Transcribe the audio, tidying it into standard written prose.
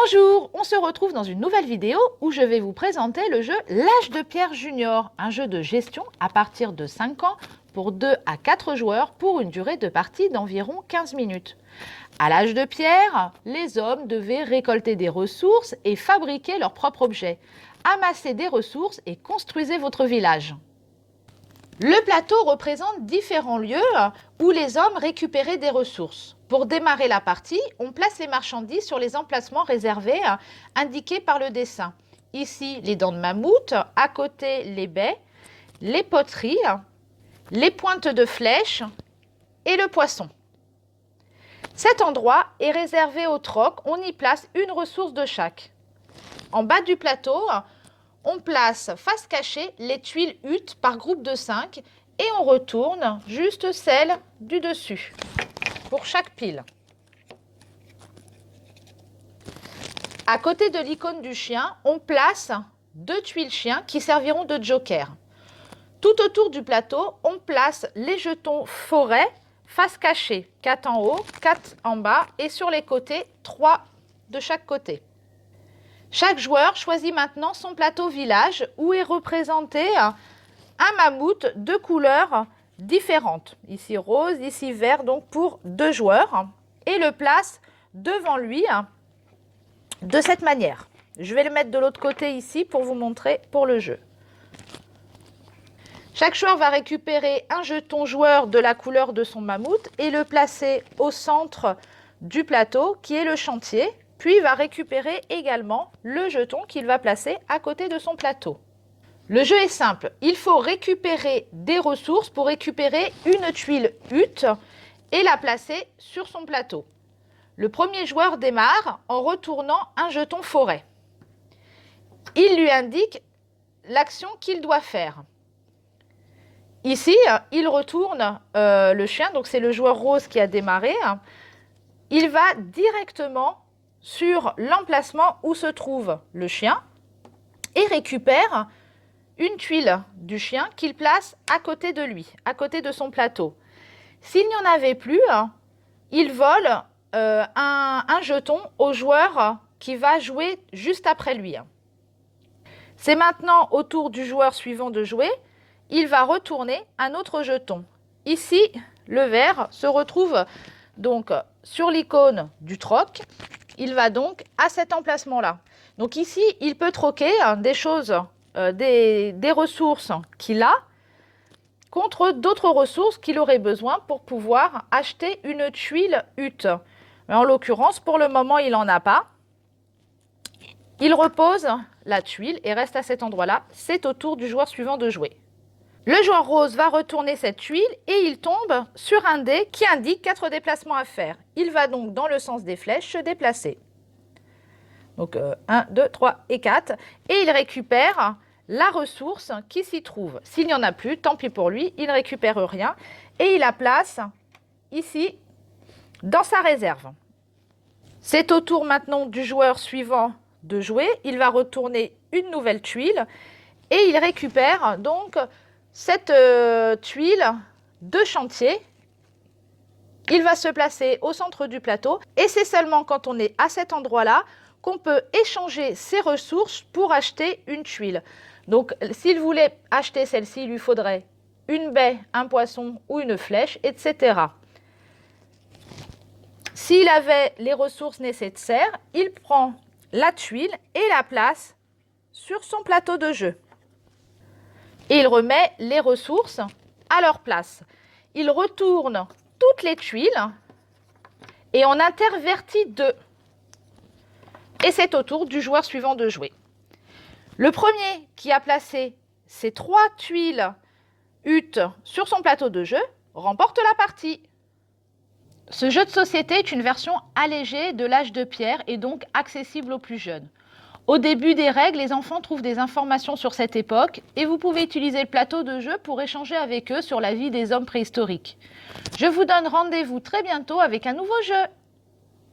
Bonjour, on se retrouve dans une nouvelle vidéo où je vais vous présenter le jeu L'Âge de Pierre Junior, un jeu de gestion à partir de 5 ans pour 2 à 4 joueurs pour une durée de partie d'environ 15 minutes. À l'âge de Pierre, les hommes devaient récolter des ressources et fabriquer leurs propres objets. Amassez des ressources et construisez votre village. Le plateau représente différents lieux où les hommes récupéraient des ressources. Pour démarrer la partie, on place les marchandises sur les emplacements réservés indiqués par le dessin. Ici, les dents de mammouth, à côté, les baies, les poteries, les pointes de flèches et le poisson. Cet endroit est réservé au troc, on y place une ressource de chaque. En bas du plateau, on place face cachée les tuiles huttes par groupe de 5 et on retourne juste celle du dessus pour chaque pile. À côté de l'icône du chien, on place 2 tuiles chiens qui serviront de joker. Tout autour du plateau, on place les jetons forêt face cachée, 4 en haut, 4 en bas et sur les côtés, 3 de chaque côté. Chaque joueur choisit maintenant son plateau village où est représenté un mammouth de couleurs différentes. Ici rose, ici vert, donc pour 2 joueurs. Et le place devant lui de cette manière. Je vais le mettre de l'autre côté ici pour vous montrer pour le jeu. Chaque joueur va récupérer un jeton joueur de la couleur de son mammouth et le placer au centre du plateau qui est le chantier. Puis il va récupérer également le jeton qu'il va placer à côté de son plateau. Le jeu est simple, il faut récupérer des ressources pour récupérer une tuile hutte et la placer sur son plateau. Le premier joueur démarre en retournant un jeton forêt. Il lui indique l'action qu'il doit faire. Ici, il retourne le chien, donc c'est le joueur rose qui a démarré. Il va directement sur l'emplacement où se trouve le chien et récupère une tuile du chien qu'il place à côté de lui, à côté de son plateau. S'il n'y en avait plus, il vole un jeton au joueur qui va jouer juste après lui. C'est maintenant au tour du joueur suivant de jouer. Il va retourner un autre jeton. Ici, le vert se retrouve donc sur l'icône du troc. Il va donc à cet emplacement-là. Donc ici, il peut troquer des choses, des ressources qu'il a contre d'autres ressources qu'il aurait besoin pour pouvoir acheter une tuile hutte. Mais en l'occurrence, pour le moment, il n'en a pas. Il repose la tuile et reste à cet endroit-là. C'est au tour du joueur suivant de jouer. Le joueur rose va retourner cette tuile et il tombe sur un dé qui indique 4 déplacements à faire. Il va donc dans le sens des flèches se déplacer. Donc 1, 2, 3 et 4. Et il récupère la ressource qui s'y trouve. S'il n'y en a plus, tant pis pour lui, il ne récupère rien. Et il la place ici dans sa réserve. C'est au tour maintenant du joueur suivant de jouer. Il va retourner une nouvelle tuile et il récupère donc cette tuile de chantier. Il va se placer au centre du plateau et c'est seulement quand on est à cet endroit-là qu'on peut échanger ses ressources pour acheter une tuile. Donc, s'il voulait acheter celle-ci, il lui faudrait une baie, un poisson ou une flèche, etc. S'il avait les ressources nécessaires, il prend la tuile et la place sur son plateau de jeu. Et il remet les ressources à leur place. Il retourne toutes les tuiles et on intervertit 2. Et c'est au tour du joueur suivant de jouer. Le premier qui a placé ces 3 tuiles huttes sur son plateau de jeu remporte la partie. Ce jeu de société est une version allégée de l'âge de pierre et donc accessible aux plus jeunes. Au début des règles, les enfants trouvent des informations sur cette époque et vous pouvez utiliser le plateau de jeu pour échanger avec eux sur la vie des hommes préhistoriques. Je vous donne rendez-vous très bientôt avec un nouveau jeu.